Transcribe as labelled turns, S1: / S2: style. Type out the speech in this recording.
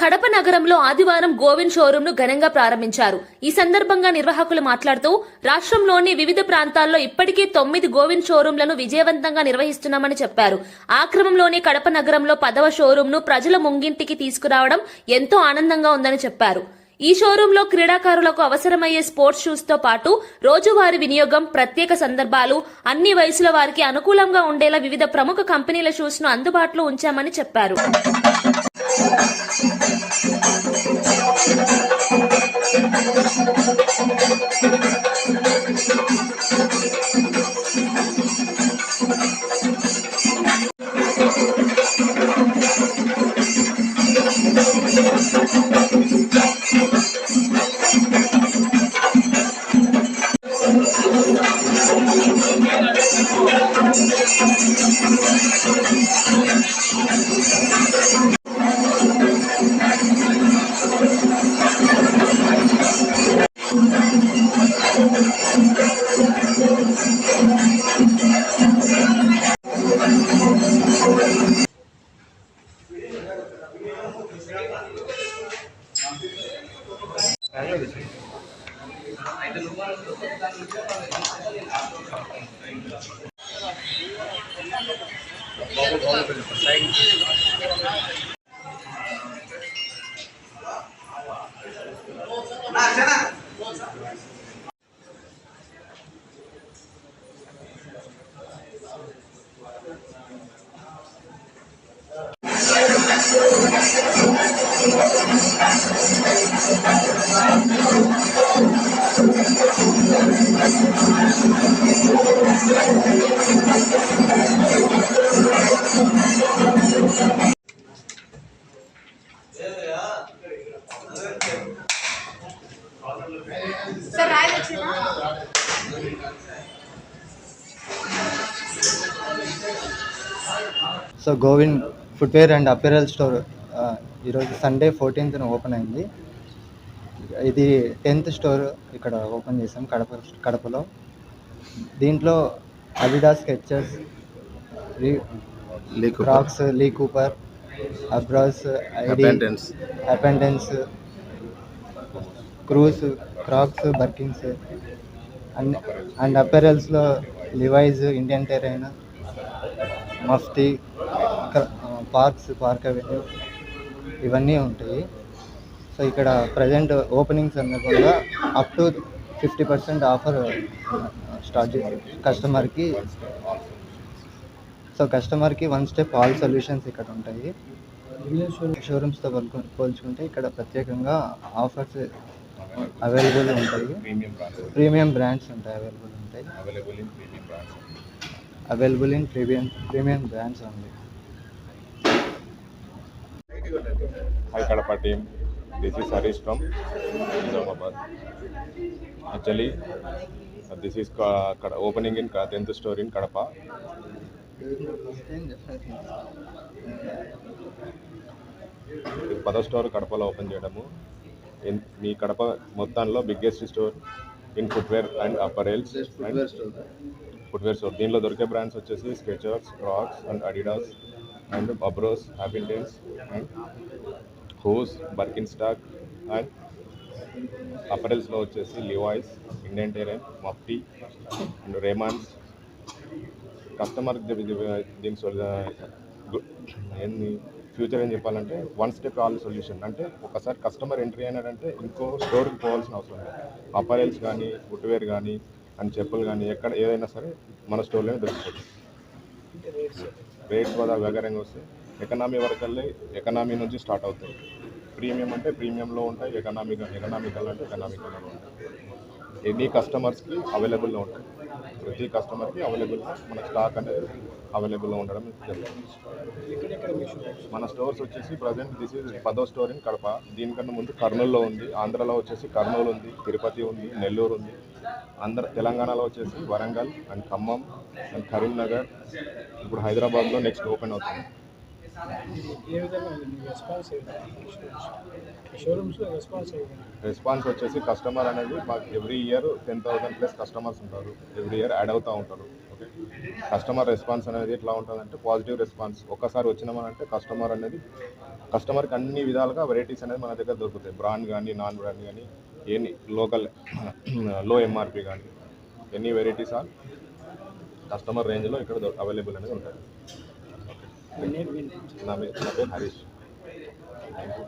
S1: కడప నగరంలో ఆదివారం గోవింద్ షోరూంను ఘనంగా ప్రారంభించారు. ఈ సందర్భంగా నిర్వాహకులు మాట్లాడుతూ రాష్ట్రంలోని వివిధ ప్రాంతాల్లో ఇప్పటికే 9 గోవింద్ షోరూంలను విజయవంతంగా నిర్వహిస్తున్నామని చెప్పారు. ఆ క్రమంలోనే కడప నగరంలో 10వ షోరూంను ప్రజల ముంగింటికి తీసుకురావడం ఎంతో ఆనందంగా ఉందని చెప్పారు. ఈ షోరూంలో క్రీడాకారులకు అవసరమయ్యే స్పోర్ట్స్ షూస్ తో పాటు రోజువారీ వినియోగం, ప్రత్యేక సందర్భాలు, అన్ని వయసుల వారికి అనుకూలంగా ఉండేలా వివిధ ప్రముఖ కంపెనీల షూస్ ను అందుబాటులో ఉంచామని చెప్పారు.
S2: So Govind footwear and apparel store ఈరోజు సండే 14th ఓపెన్ అయింది. ఇది 10th స్టోర్ ఇక్కడ ఓపెన్ చేసాం కడపలో. దీంట్లో Adidas, Skechers, Crocs, Lee Cooper, Abros, అపెండెన్స్, క్రూస్, క్రాక్స్, బర్కిన్స్ అండ్ అపెరల్స్లో Levi's, Indian Terrain, Mufti, Park Avenue ఇవన్నీ ఉంటాయి. సో ఇక్కడ ప్రజెంట్ ఓపెనింగ్ సందర్భంగా అప్ టు 50% ఆఫర్ స్టార్ట్ చేసి కస్టమర్కి వన్ స్టెప్ ఆల్ సొల్యూషన్స్ ఇక్కడ ఉంటాయి. షోరూమ్స్తో పోల్చుకుంటే ఇక్కడ ప్రత్యేకంగా ఆఫర్స్ అవైలబుల్ ఉంటాయి. ప్రీమియం బ్రాండ్స్ ఉంటాయి, available in premium brands only.
S3: Hi Kadapa team, this is Harish from Nizamabad. Actually, this is opening in 10th store in Kadapa. పదో స్టోర్ కడపలో open చేయడము. మీ కడప మొత్తంలో biggest store in footwear and apparels and footwear store. దీనిలో దొరికే brands వచ్చేసి Skechers, Crocs and Adidas and Abros, హ్యాపిటెన్స్ and హూస్, బర్కిన్ స్టాక్ అండ్ అపరెల్స్లో వచ్చేసి Levi's, Indian Terrain, Mufti and Raymonds. Customer దీని ఏంది ఫ్యూచర్ ఏం చెప్పాలంటే వన్ స్టెప్ ఆల్ సొల్యూషన్. అంటే ఒకసారి కస్టమర్ ఎంట్రీ అయినాడంటే ఇంకో స్టోర్కి పోవాల్సిన అవసరం లేదు. అపరెల్స్ కానీ, ఫుట్వేర్ కానీ అండ్ చెప్పులు కానీ ఎక్కడ ఏదైనా సరే మన స్టోర్లోనే దొరుకుతుంది. రేట్స్ వగరంగా వస్తే ఎకనామీ వరకల్లే ఎకనామీ నుంచి స్టార్ట్ అవుతాయి. ప్రీమియం అంటే ప్రీమియంలో ఉంటాయి, ఎకనామికల్ అంటే ఎకనామికల్లో ఉంటాయి. ఎనీ కస్టమర్స్కి అవైలబుల్లో ఉంటాయి. ప్రతి కస్టమర్కి అవైలబుల్గా మన స్టాక్ అనేది అవైలబుల్లో ఉండడం జరుగుతుంది. మన స్టోర్స్ వచ్చేసి ప్రజెంట్ దిస్ ఈజ్ 10వ స్టోర్ ఇన్ కడప. దీనికన్నా ముందు కర్నూలులో ఉంది, ఆంధ్రాలో వచ్చేసి కర్నూలు ఉంది, తిరుపతి ఉంది, నెల్లూరు ఉంది. తెలంగాణలో వచ్చేసి వరంగల్ అండ్ ఖమ్మం అండ్ కరీంనగర్, ఇప్పుడు హైదరాబాద్లో నెక్స్ట్ ఓపెన్ అవుతుంది. రెస్పాన్స్ వచ్చేసి కస్టమర్ అనేది మాకు ఎవ్రీ ఇయర్ 10,000+ కస్టమర్స్ ఉంటారు. ఎవ్రీ ఇయర్ యాడ్ అవుతూ ఉంటారు. ఓకే, కస్టమర్ రెస్పాన్స్ అనేది ఎట్లా ఉంటుందంటే పాజిటివ్ రెస్పాన్స్. ఒక్కసారి వచ్చినామనంటే కస్టమర్ అనేది కస్టమర్కి అన్ని విధాలుగా వెరైటీస్ అనేది మన దగ్గర దొరుకుతాయి. బ్రాండ్ కానీ నాన్ బ్రాండ్ కానీ ఎనీ లోకల్ లో ఎంఆర్పి కానీ ఎనీ వెరైటీస్ ఆర్ కస్టమర్ రేంజ్లో ఇక్కడ అవైలబుల్ అనేది ఉంటుంది. నా పేరు హరీష్. Thank you.